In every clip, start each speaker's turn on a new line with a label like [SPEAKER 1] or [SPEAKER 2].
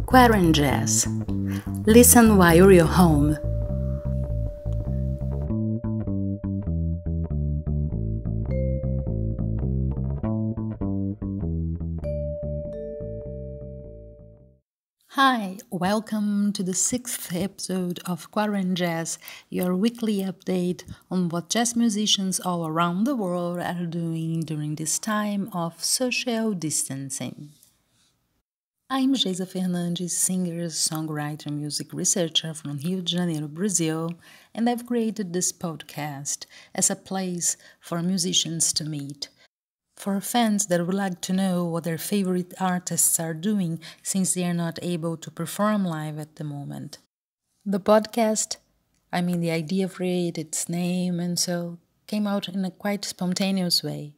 [SPEAKER 1] QuaranJazz. Listen while you're home. Hi, welcome to the 6th episode of QuaranJazz, your weekly update on what jazz musicians all around the world are doing during this time of social distancing. I'm Geisa Fernandes, singer, songwriter, music researcher from Rio de Janeiro, Brazil, and I've created this podcast as a place for musicians to meet, for fans that would like to know what their favorite artists are doing since they are not able to perform live at the moment. The podcast, the idea for it, its name, and so came out in a quite spontaneous way.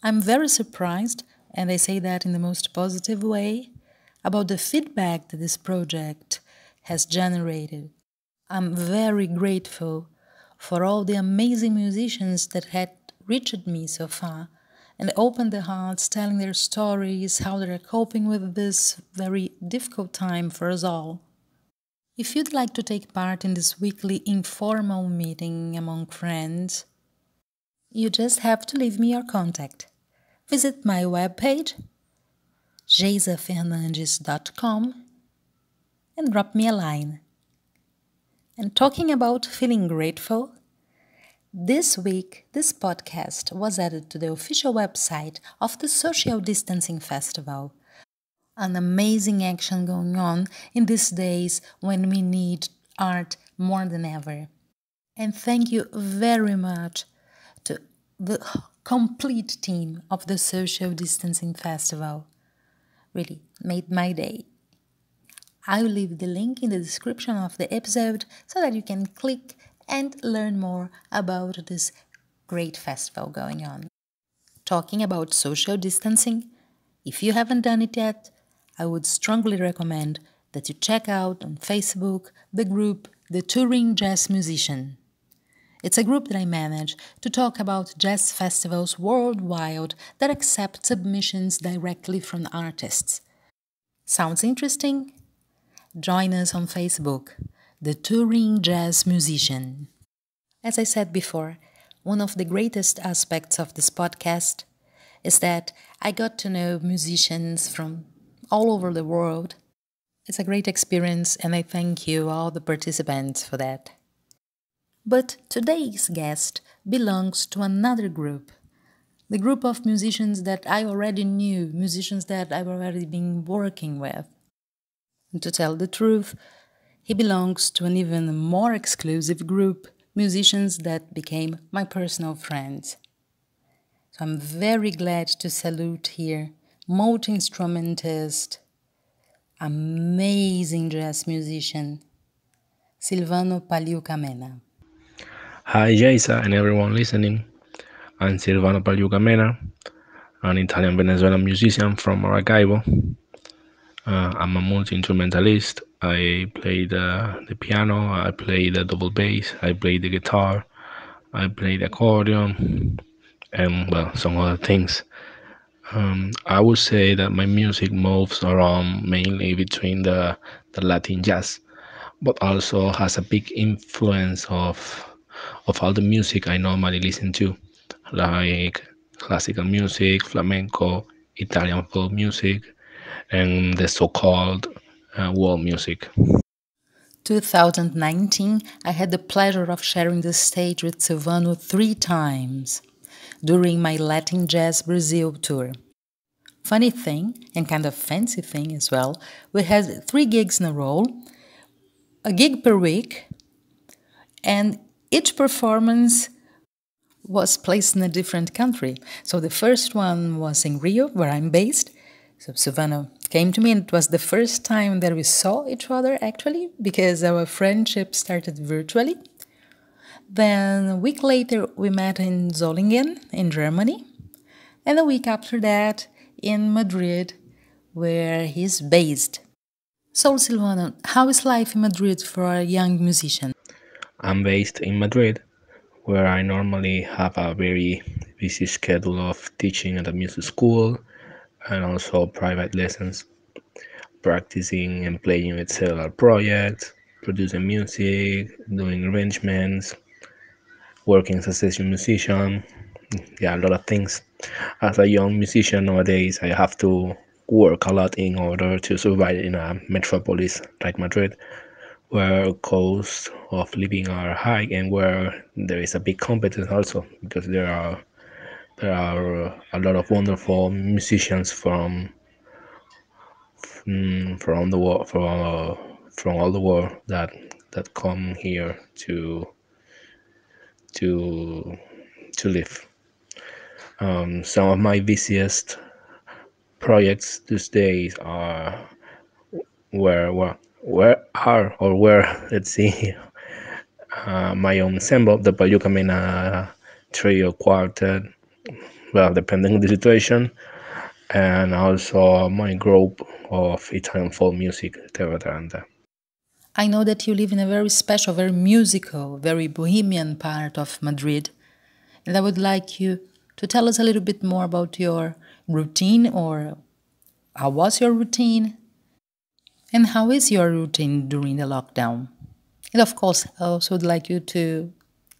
[SPEAKER 1] I'm very surprised, and I say that in the most positive way, about the feedback that this project has generated. I'm very grateful for all the amazing musicians that had reached me so far and opened their hearts, telling their stories, how they're coping with this very difficult time for us all. If you'd like to take part in this weekly informal meeting among friends, you just have to leave me your contact. Visit my webpage, geisafernandes.com, and drop me a line. And talking about feeling grateful, this week, this podcast was added to the official website of the Social Distancing Festival. An amazing action going on in these days when we need art more than ever. And thank you very much to the complete team of the Social Distancing Festival. Really made my day. I will leave the link in the description of the episode so that you can click and learn more about this great festival going on. Talking about social distancing, if you haven't done it yet, I would strongly recommend that you check out on Facebook the group The Touring Jazz Musician. It's a group that I manage to talk about jazz festivals worldwide that accept submissions directly from artists. Sounds interesting? Join us on Facebook, The Touring Jazz Musician. As I said before, one of the greatest aspects of this podcast is that I got to know musicians from all over the world. It's a great experience, and I thank you, all the participants, for that. But today's guest belongs to another group, the group of musicians that I already knew, musicians that I've already been working with. And to tell the truth, he belongs to an even more exclusive group, musicians that became my personal friends. So I'm very glad to salute here multi-instrumentist, amazing jazz musician, Silvano Pagliuca-Mena.
[SPEAKER 2] Hi Geisa and everyone listening. I'm Silvano Pagliuca-Mena, an Italian Venezuelan musician from Maracaibo. I'm a multi-instrumentalist. I play the piano, I play the double bass, I play the guitar, I play the accordion, and some other things. I would say that my music moves around mainly between the Latin jazz, but also has a big influence of all the music I normally listen to, like classical music, flamenco, Italian folk music, and the so-called world music.
[SPEAKER 1] 2019, I had the pleasure of sharing the stage with Silvano 3 times during my Latin Jazz Brazil tour. Funny thing, and kind of fancy thing as well, we had 3 gigs in a row, a gig per week, and each performance was placed in a different country. So the first one was in Rio, where I'm based. So Silvano came to me, and it was the first time that we saw each other, actually, because our friendship started virtually. Then a week later, we met in Solingen, in Germany. And a week after that, in Madrid, where he's based. So, Silvano, how is life in Madrid for a young musician?
[SPEAKER 2] I'm based in Madrid, where I normally have a very busy schedule of teaching at a music school and also private lessons, practicing and playing with several projects, producing music, doing arrangements, working as a session musician. Yeah, a lot of things. As a young musician nowadays, I have to work a lot in order to survive in a metropolis like Madrid, where costs of living are high and where there is a big competition also because there are a lot of wonderful musicians from the world from all the world that come here to to live. Some of my busiest projects these days are where let's see my ensemble, the Pagliuca-Mena trio quartet, well, depending on the situation, and also my group of Italian folk music, Terra Taranta.
[SPEAKER 1] I know that you live in a very special, very musical, very bohemian part of Madrid. And I would like you to tell us a little bit more about your routine, or how was your routine and how is your routine during the lockdown? And of course, I also would like you to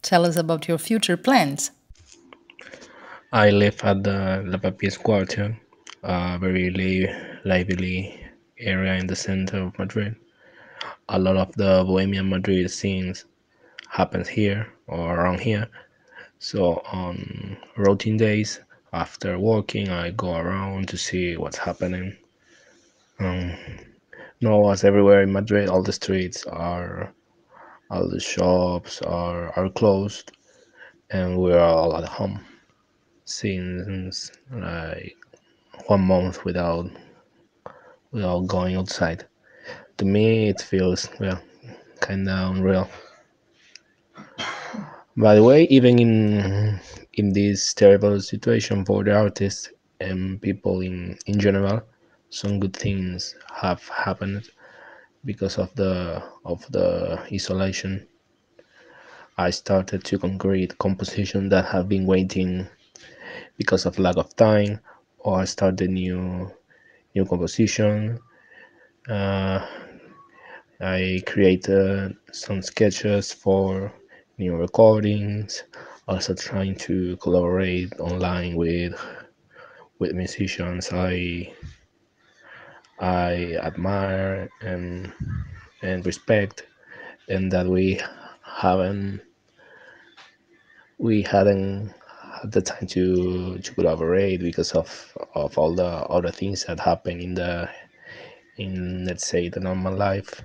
[SPEAKER 1] tell us about your future plans.
[SPEAKER 2] I live at the La Papies quarter, a very lively area in the center of Madrid. A lot of the Bohemian Madrid scenes happens here or around here. So on routine days, after working, I go around to see what's happening. Um, no, as everywhere in Madrid, all the shops are closed, and we're all at home since like 1 month without going outside. To me, it feels well kind of unreal. By the way, even in this terrible situation for the artists and people in general, some good things have happened because of the isolation. I started to concrete composition that have been waiting because of lack of time, or I started new composition. Uh, I created some sketches for new recordings. Also trying to collaborate online with musicians I admire and respect, and that haven't we hadn't had the time to collaborate because of all the other things that happen in let's say the normal life.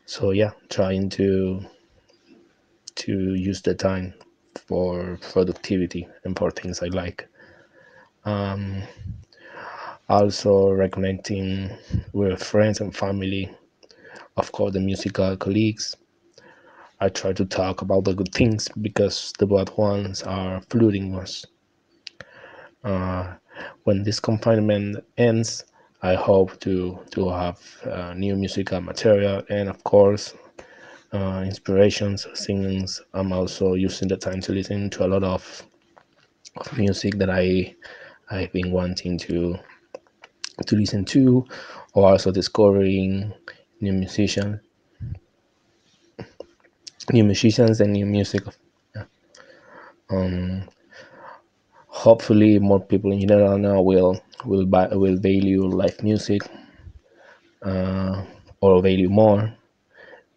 [SPEAKER 2] So yeah, trying to use the time for productivity and for things I like. Um, Also reconnecting with friends and family, of course, the musical colleagues. I try to talk about the good things because the bad ones are flooding us. Uh, when this confinement ends, I hope to have new musical material and, of course, inspirations, singings. I'm also using the time to listen to a lot of music that I've been wanting to listen to, or also discovering new musicians, new musicians and new music. Um, Hopefully, more people in general now will value live music, uh, or value more,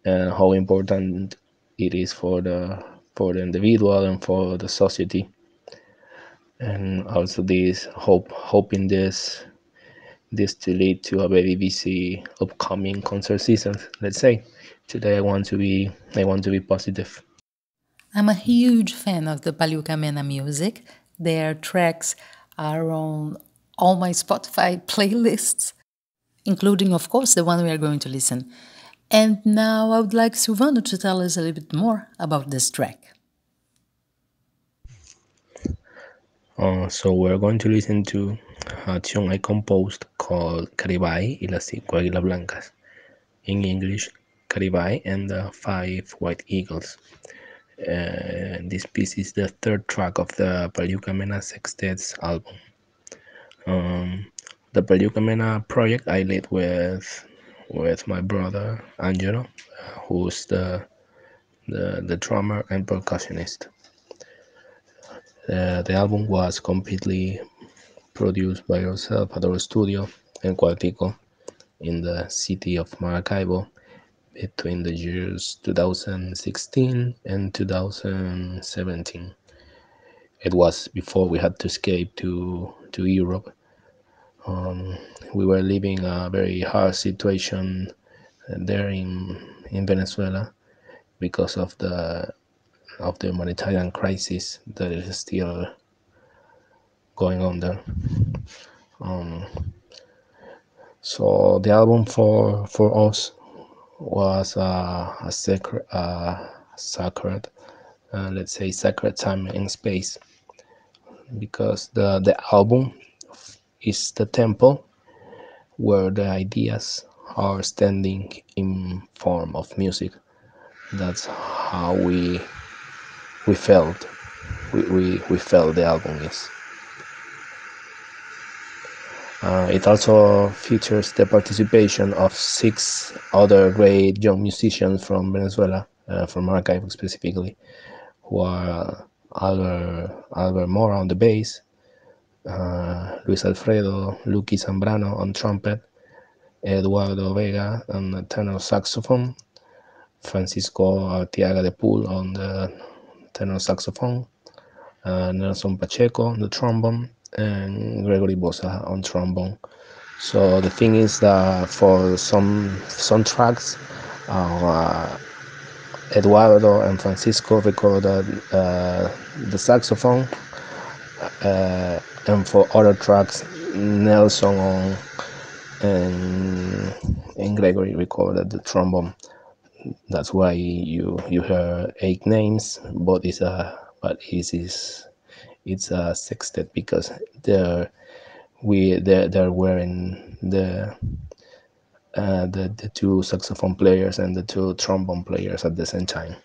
[SPEAKER 2] and how important it is for the individual and for the society. And also, hoping this to lead to a very busy upcoming concert season. Let's say today I want to be positive.
[SPEAKER 1] I'm a huge fan of the Pagliuca-Mena music. Their tracks are on all my Spotify playlists, including, of course, the one we are going to listen. And now I would like Silvano to tell us a little bit more about this track.
[SPEAKER 2] So we're going to listen to a tune I composed called Caribai y las cinco águilas blancas. In English, Caribai and the Five White Eagles. This piece is the third track of the Pagliuca-Mena Sextet's album. The Pagliuca-Mena project I lead with my brother Angelo, who's the drummer and percussionist. The album was completely produced by ourselves at our studio in Cuartico in the city of Maracaibo between the years 2016 and 2017. It was before we had to escape to Europe. We were living a very hard situation there in Venezuela because of the humanitarian crisis that is still going on there. So the album for us was a sacred, let's say, sacred time and space, because the album is the temple where the ideas are standing in form of music. That's how we felt we felt the album is. It also features the participation of 6 other great young musicians from Venezuela, from Maracaibo specifically, who are Albert Mora on the bass, Luis Alfredo Lucky Zambrano on trumpet, Eduardo Vega on the tenor saxophone, Francisco Arteaga de Pool on the tenor saxophone, Nelson Pacheco on the trombone, and Gregory Bosa on trombone. So the thing is that for some tracks, Eduardo and Francisco recorded the saxophone, and for other tracks, Nelson and Gregory recorded the trombone. That's why you hear 8 names, but it's a sextet because they're wearing the 2 saxophone players and the 2 trombone players at the same time.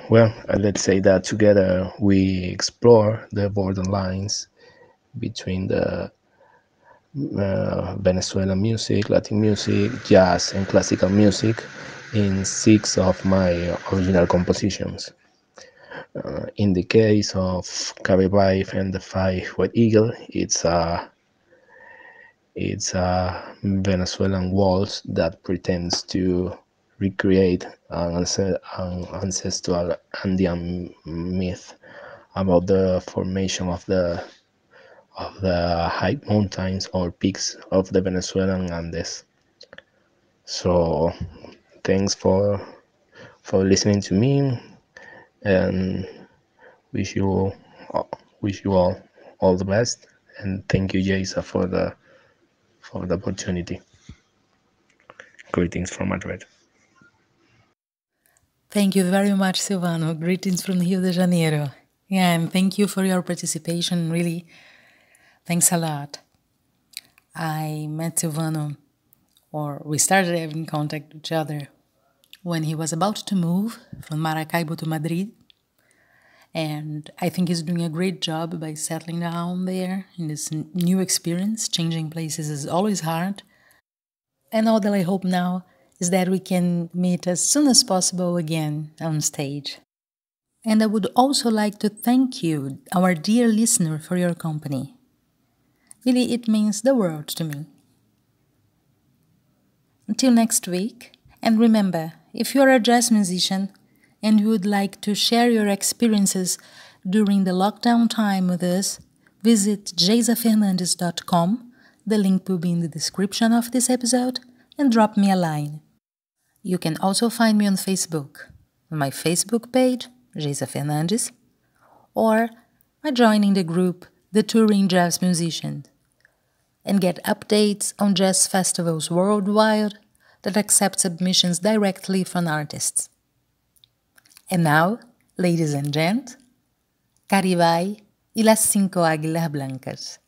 [SPEAKER 2] Let's say that together we explore the borderlines between the Venezuelan music, Latin music, jazz, and classical music in 6 of my original compositions. In the case of Carrie Vive and the 5 White Eagle, it's a Venezuelan waltz that pretends to recreate an ancestral Andean myth about the formation of the high mountains or peaks of the Venezuelan Andes. So thanks for listening to me, and wish you all the best, and thank you, Jaisa, for the opportunity. Greetings from Madrid.
[SPEAKER 1] Thank you very much, Silvano. Greetings from Rio de Janeiro. Yeah, and thank you for your participation. Really, thanks a lot. I met Silvano, or we started having contact with each other when he was about to move from Maracaibo to Madrid. And I think he's doing a great job by settling down there in this new experience. Changing places is always hard. And all that I hope now is that we can meet as soon as possible again on stage. And I would also like to thank you, our dear listener, for your company. Really, it means the world to me. Until next week, and remember, if you are a jazz musician and you would like to share your experiences during the lockdown time with us, visit jasafernandes.com. The link will be in the description of this episode, and drop me a line. You can also find me on Facebook, on my Facebook page, Jaisa Fernandes, or by joining the group The Touring Jazz Musicians, and get updates on jazz festivals worldwide that accept submissions directly from artists. And now, ladies and gents, Caribay y las 5 águilas blancas.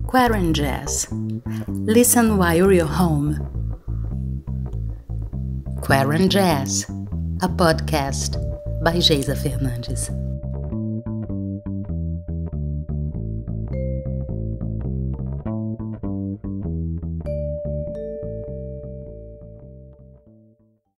[SPEAKER 1] QuaranJazz. Listen while you're home. QuaranJazz, a podcast by Geisa Fernandes.